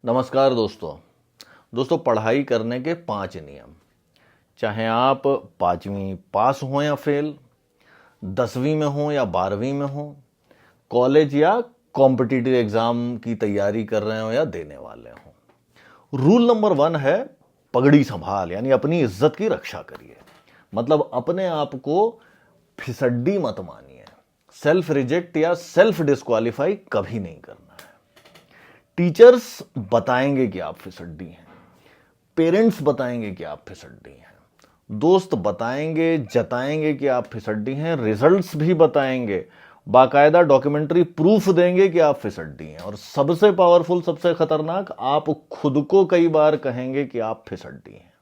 नमस्कार दोस्तों पढ़ाई करने के 5 नियम। चाहे आप 5वीं पास हो या फेल, 10वीं में हो या 12वीं में हो, कॉलेज या कॉम्पिटिटिव एग्जाम की तैयारी कर रहे हो या देने वाले हो। रूल नंबर 1 है पगड़ी संभाल, यानी अपनी इज्जत की रक्षा करिए। मतलब अपने आप को फिसड्डी मत मानिए। सेल्फ रिजेक्ट या सेल्फ डिस्क्वालीफाई कभी नहीं करना है। टीचर्स बताएंगे कि आप फिसड्डी हैं, पेरेंट्स बताएंगे कि आप फिसड्डी हैं, दोस्त बताएंगे, जताएंगे कि आप फिसड्डी हैं, रिजल्ट्स भी बताएंगे, बाकायदा डॉक्यूमेंट्री प्रूफ देंगे कि आप फिसड्डी हैं, और सबसे पावरफुल, सबसे खतरनाक, आप खुद को कई बार कहेंगे कि आप फिसड्डी हैं।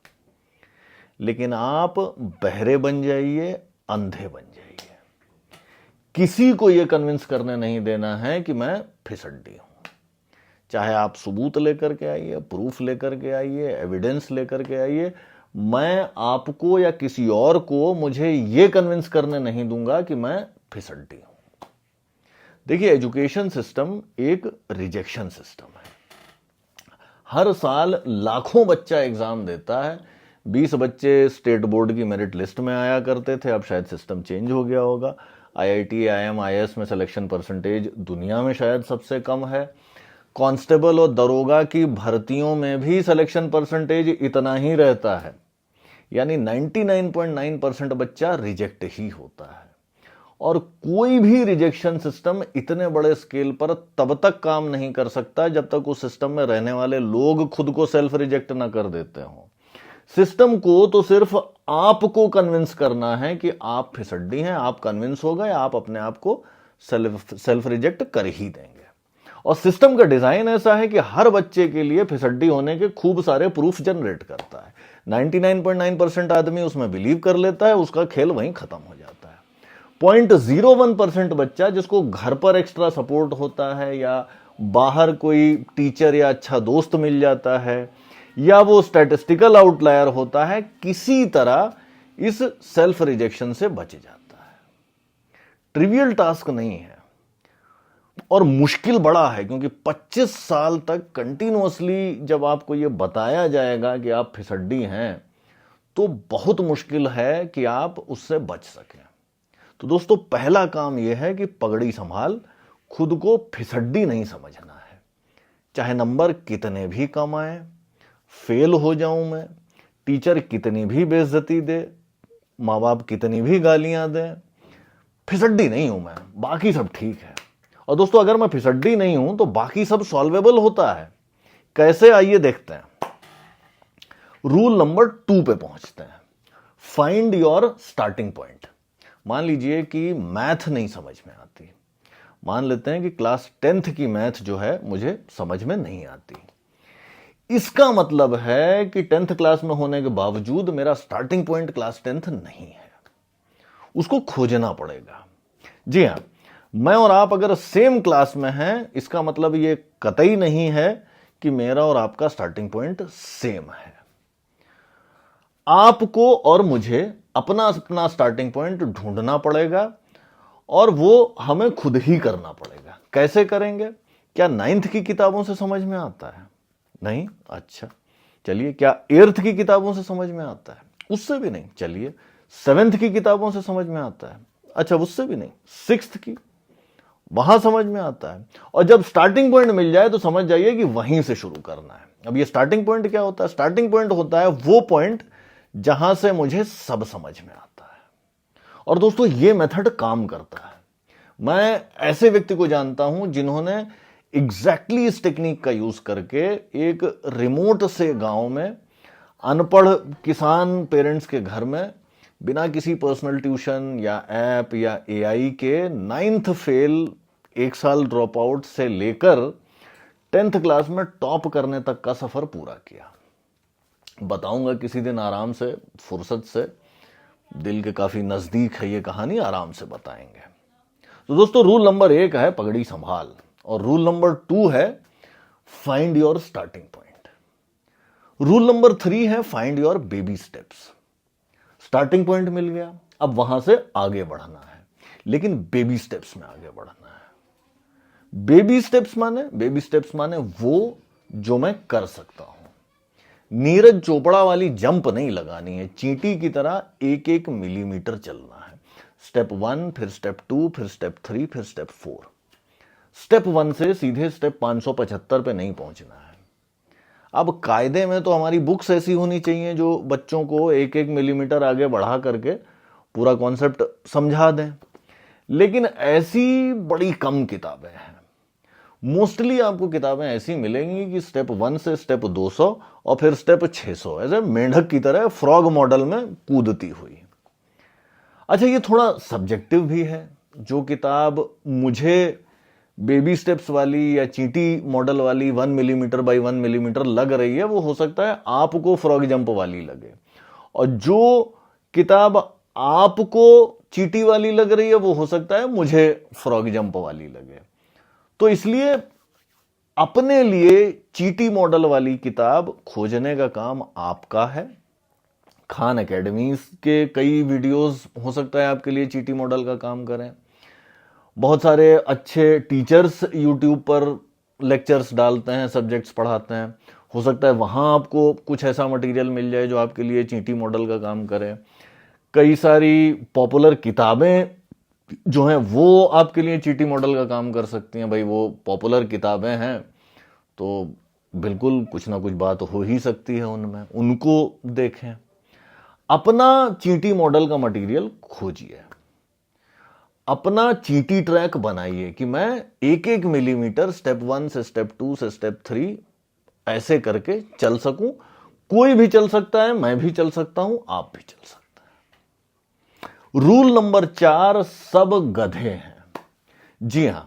लेकिन आप बहरे बन जाइए, अंधे बन जाइए। किसी को यह कन्विंस करने नहीं देना है कि मैं फिसड्डी हूं। चाहे आप सबूत लेकर के आइए, प्रूफ लेकर के आइए, एविडेंस लेकर के आइए, मैं आपको या किसी और को मुझे यह कन्विंस करने नहीं दूंगा कि मैं फिसड्डी हूं। देखिए, एजुकेशन सिस्टम एक रिजेक्शन सिस्टम है। हर साल लाखों बच्चा एग्जाम देता है। 20 बच्चे स्टेट बोर्ड की मेरिट लिस्ट में आया करते थे, अब शायद सिस्टम चेंज हो गया होगा। IIT, IIM, IAS में सिलेक्शन परसेंटेज दुनिया में शायद सबसे कम है। कांस्टेबल और दरोगा की भर्तियों में भी सिलेक्शन परसेंटेज इतना ही रहता है, यानी 99.9% बच्चा रिजेक्ट ही होता है। और कोई भी रिजेक्शन सिस्टम इतने बड़े स्केल पर तब तक काम नहीं कर सकता जब तक उस सिस्टम में रहने वाले लोग खुद को सेल्फ रिजेक्ट ना कर देते हो। सिस्टम को तो सिर्फ आपको कन्विंस करना है कि आप फिसड्डी हैं। आप कन्विंस हो गए, आप अपने आप को सेल्फ रिजेक्ट कर ही देंगे। और सिस्टम का डिजाइन ऐसा है कि हर बच्चे के लिए फिसड्डी होने के खूब सारे प्रूफ जनरेट करता है। 99.9% आदमी उसमें बिलीव कर लेता है, उसका खेल वहीं खत्म हो जाता है। 0.01% बच्चा, जिसको घर पर एक्स्ट्रा सपोर्ट होता है, या बाहर कोई टीचर या अच्छा दोस्त मिल जाता है, या वो स्टैटिस्टिकल आउटलायर होता है, किसी तरह इस सेल्फ रिजेक्शन से बच जाता है। ट्रिवियल टास्क नहीं है और मुश्किल बड़ा है, क्योंकि 25 साल तक कंटिन्यूअसली जब आपको यह बताया जाएगा कि आप फिसड्डी हैं, तो बहुत मुश्किल है कि आप उससे बच सकें। तो दोस्तों, पहला काम यह है कि पगड़ी संभाल, खुद को फिसड्डी नहीं समझना है। चाहे नंबर कितने भी कम आए, फेल हो जाऊं मैं, टीचर कितनी भी बेइज्जती दे, माँ बाप कितनी भी गालियां दें, फिसड्डी नहीं हूं मैं, बाकी सब ठीक है। और दोस्तों, अगर मैं फिसड्डी नहीं हूं तो बाकी सब सॉल्वेबल होता है। कैसे, आइए देखते हैं। रूल नंबर 2 पे पहुंचते हैं। Find your starting point. मान लीजिए कि मैथ नहीं समझ में आती। मान लेते हैं कि क्लास 10th की मैथ जो है मुझे समझ में नहीं आती। इसका मतलब है कि 10th क्लास में होने के बावजूद मेरा स्टार्टिंग पॉइंट क्लास 10th नहीं है। उसको खोजना पड़ेगा। जी हां, मैं और आप अगर सेम क्लास में हैं, इसका मतलब यह कतई नहीं है कि मेरा और आपका स्टार्टिंग पॉइंट सेम है। आपको और मुझे अपना अपना स्टार्टिंग पॉइंट ढूंढना पड़ेगा, और वो हमें खुद ही करना पड़ेगा। कैसे करेंगे? क्या 9th की किताबों से समझ में आता है? नहीं? अच्छा, चलिए। क्या 8th की किताबों से समझ में आता है? उससे भी नहीं। चलिए, 7th की किताबों से समझ में आता है? अच्छा, उससे भी नहीं। 6th की, वहां समझ में आता है। और जब स्टार्टिंग पॉइंट मिल जाए तो समझ जाइए कि वहीं से शुरू करना है। अब ये स्टार्टिंग पॉइंट क्या होता है? स्टार्टिंग पॉइंट होता है वो पॉइंट जहां से मुझे सब समझ में आता है। और दोस्तों, ये मेथड काम करता है। मैं ऐसे व्यक्ति को जानता हूं जिन्होंने एग्जैक्टली इस टेक्निक का यूज करके एक रिमोट से गांव में अनपढ़ किसान पेरेंट्स के घर में बिना किसी पर्सनल ट्यूशन या ऐप या AI के 9th फेल, 1 साल ड्रॉप आउट से लेकर 10th क्लास में टॉप करने तक का सफर पूरा किया। बताऊंगा किसी दिन आराम से, फुर्सत से। दिल के काफी नजदीक है ये कहानी, आराम से बताएंगे। तो दोस्तों, रूल नंबर 1 है पगड़ी संभाल, और रूल नंबर 2 है find your starting point. Rule number 3 है find your baby steps. Starting point मिल गया, अब वहां से आगे बढ़ना है, लेकिन बेबी स्टेप्स में आगे बढ़ना है। बेबी स्टेप्स माने वो जो मैं कर सकता हूं। नीरज चोपड़ा वाली जंप नहीं लगानी है, चींटी की तरह एक एक मिलीमीटर चलना है। स्टेप 1, फिर स्टेप 2, फिर स्टेप 3, फिर स्टेप 4। स्टेप 1 से सीधे स्टेप 575 पे नहीं पहुंचना है। अब कायदे में तो हमारी बुक्स ऐसी होनी चाहिए जो बच्चों को एक एक मिलीमीटर आगे बढ़ा करके पूरा कॉन्सेप्ट समझा दें, लेकिन ऐसी बड़ी कम किताबें हैं। मोस्टली आपको किताबें ऐसी मिलेंगी कि स्टेप 1 से स्टेप 200 और फिर स्टेप 600 ऐसे मेंढक की तरह फ्रॉग मॉडल में कूदती हुई। अच्छा, ये थोड़ा सब्जेक्टिव भी है। जो किताब मुझे बेबी स्टेप्स वाली या चींटी मॉडल वाली 1 मिलीमीटर बाई 1 मिलीमीटर लग रही है, वो हो सकता है आपको फ्रॉग जंप वाली लगे, और जो किताब आपको चींटी वाली लग रही है वो हो सकता है मुझे फ्रॉग जंप वाली लगे। तो इसलिए अपने लिए चींटी मॉडल वाली किताब खोजने का काम आपका है। खान एकेडमीज के कई वीडियोस हो सकता है आपके लिए चींटी मॉडल का काम करें। बहुत सारे अच्छे टीचर्स यूट्यूब पर लेक्चर्स डालते हैं, सब्जेक्ट्स पढ़ाते हैं, हो सकता है वहाँ आपको कुछ ऐसा मटेरियल मिल जाए जो आपके लिए चींटी मॉडल का काम करे। कई सारी पॉपुलर किताबें जो हैं वो आपके लिए चींटी मॉडल का काम कर सकती हैं। भाई वो पॉपुलर किताबें हैं तो बिल्कुल कुछ ना कुछ बात हो ही सकती है उनमें, उनको देखें। अपना चींटी मॉडल का मटेरियल खोजिए, अपना चींटी ट्रैक बनाइए कि मैं एक एक मिलीमीटर स्टेप 1 से स्टेप 2 से स्टेप 3 ऐसे करके चल सकूं। कोई भी चल सकता है, मैं भी चल सकता हूं, आप भी चल सकते हैं। रूल नंबर 4, सब गधे हैं। जी हां,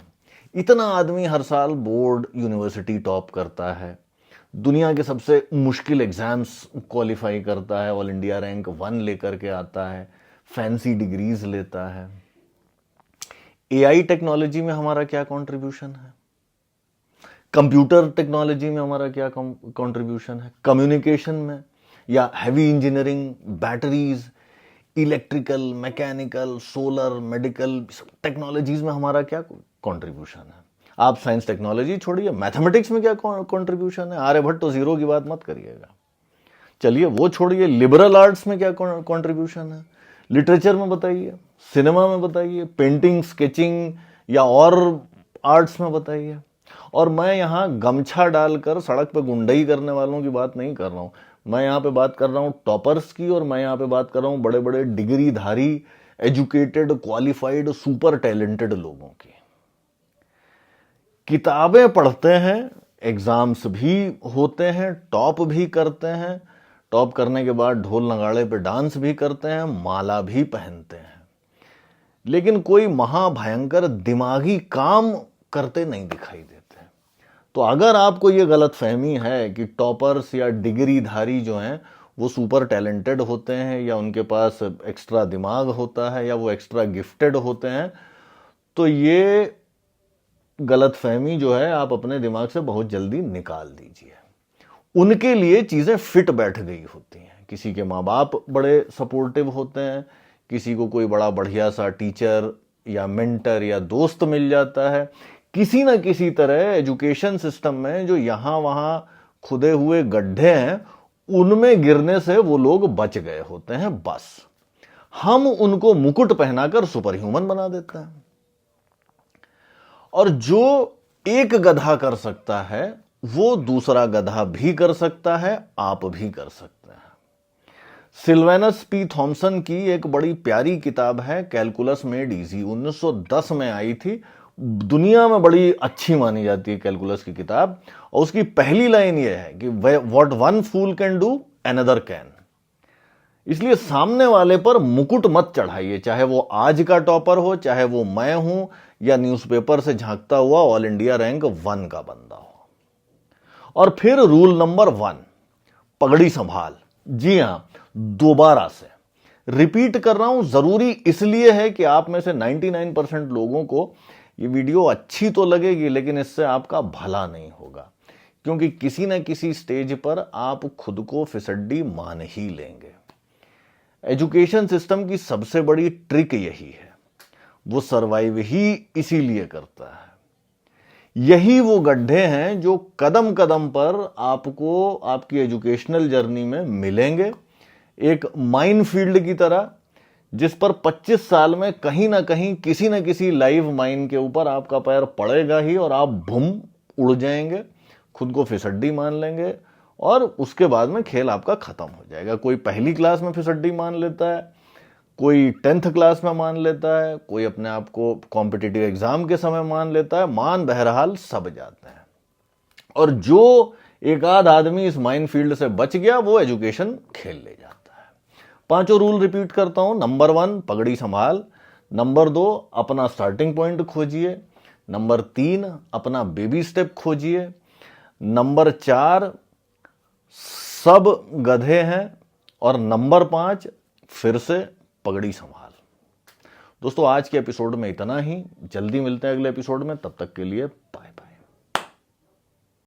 इतना आदमी हर साल बोर्ड यूनिवर्सिटी टॉप करता है, दुनिया के सबसे मुश्किल एग्जाम्स क्वालिफाई करता है, ऑल इंडिया रैंक 1 लेकर के आता है, फैंसी डिग्रीज लेता है। एआई टेक्नोलॉजी में हमारा क्या कंट्रीब्यूशन है? कंप्यूटर टेक्नोलॉजी में हमारा क्या कंट्रीब्यूशन है? कम्युनिकेशन में या heavy engineering, batteries, electrical, mechanical, solar, medical technologies में हमारा क्या कंट्रीब्यूशन है? आप साइंस टेक्नोलॉजी छोड़िए, मैथमेटिक्स में क्या कंट्रीब्यूशन है? आर्यभट्ट तो जीरो की बात मत करिएगा। चलिए वो छोड़िए, लिबरल आर्ट्स में क्या कंट्रीब्यूशन है? लिटरेचर में बताइए, सिनेमा में बताइए, पेंटिंग, स्केचिंग या और आर्ट्स में बताइए। और मैं यहां गमछा डालकर सड़क पे गुंडई करने वालों की बात नहीं कर रहा हूं, मैं यहां पे बात कर रहा हूं टॉपर्स की, और मैं यहां पे बात कर रहा हूं बड़े बड़े डिग्रीधारी, एजुकेटेड, क्वालिफाइड, सुपर टैलेंटेड लोगों की। किताबें पढ़ते हैं, एग्जाम्स भी होते हैं, टॉप भी करते हैं, टॉप करने के बाद ढोल नगाड़े पे डांस भी करते हैं, माला भी पहनते हैं, लेकिन कोई महाभयंकर दिमागी काम करते नहीं दिखाई देते। तो अगर आपको यह गलत फहमी है कि टॉपर्स या डिग्रीधारी जो हैं वो सुपर टैलेंटेड होते हैं, या उनके पास एक्स्ट्रा दिमाग होता है, या वो एक्स्ट्रा गिफ्टेड होते हैं, तो ये गलत फहमी जो है आप अपने दिमाग से बहुत जल्दी निकाल दीजिए। उनके लिए चीजें फिट बैठ गई होती हैं। किसी के माँ बाप बड़े सपोर्टिव होते हैं, किसी को कोई बड़ा बढ़िया सा टीचर या मेंटर या दोस्त मिल जाता है, किसी ना किसी तरह एजुकेशन सिस्टम में जो यहां वहां खुदे हुए गड्ढे हैं उनमें गिरने से वो लोग बच गए होते हैं। बस हम उनको मुकुट पहनाकर सुपर ह्यूमन बना देते हैं। और जो एक गधा कर सकता है वो दूसरा गधा भी कर सकता है, आप भी कर सकते हैं। सिल्वेनस पी थॉमसन की एक बड़ी प्यारी किताब है कैलकुलस मेड इजी, 1910 में आई थी, दुनिया में बड़ी अच्छी मानी जाती है कैलकुलस की किताब। और उसकी पहली लाइन यह है कि what one fool can do another can. इसलिए सामने वाले पर मुकुट मत चढ़ाइए, चाहे वो आज का टॉपर हो, चाहे वो मैं हूं, या न्यूज़पेपर से झांकता हुआ ऑल इंडिया रैंक 1 का बंदा हो। और फिर रूल नंबर 1, पगड़ी संभाल। जी हां, दोबारा से रिपीट कर रहा हूं, जरूरी इसलिए है कि आप में से 99% लोगों को ये वीडियो अच्छी तो लगेगी, लेकिन इससे आपका भला नहीं होगा, क्योंकि किसी न किसी स्टेज पर आप खुद को फिसड्डी मान ही लेंगे। एजुकेशन सिस्टम की सबसे बड़ी ट्रिक यही है, वो सरवाइव ही इसीलिए करता है यही वो गड्ढे हैं जो कदम कदम पर आपको आपकी एजुकेशनल जर्नी में मिलेंगे, एक माइन फील्ड की तरह, जिस पर 25 साल में कहीं ना कहीं किसी न किसी लाइव माइन के ऊपर आपका पैर पड़ेगा ही और आप भूम उड़ जाएंगे, खुद को फिसड्डी मान लेंगे और उसके बाद में खेल आपका खत्म हो जाएगा। कोई पहली क्लास में फिसड्डी मान लेता है, कोई 10th क्लास में मान लेता है, कोई अपने आप को कॉम्पिटिटिव एग्जाम के समय मान लेता है, मान बहरहाल सब जाते हैं। और जो एक आध आदमी इस माइन फील्ड से बच गया वो एजुकेशन खेल ले जाता है। 5 रूल रिपीट करता हूं। नंबर 1, पगड़ी संभाल। नंबर 2, अपना स्टार्टिंग पॉइंट खोजिए। नंबर 3, अपना बेबी स्टेप खोजिए। नंबर 4, सब गधे हैं। और नंबर 5, फिर से पगड़ी संभाल। दोस्तों आज के एपिसोड में इतना ही, जल्दी मिलते हैं अगले एपिसोड में, तब तक के लिए बाय बाय।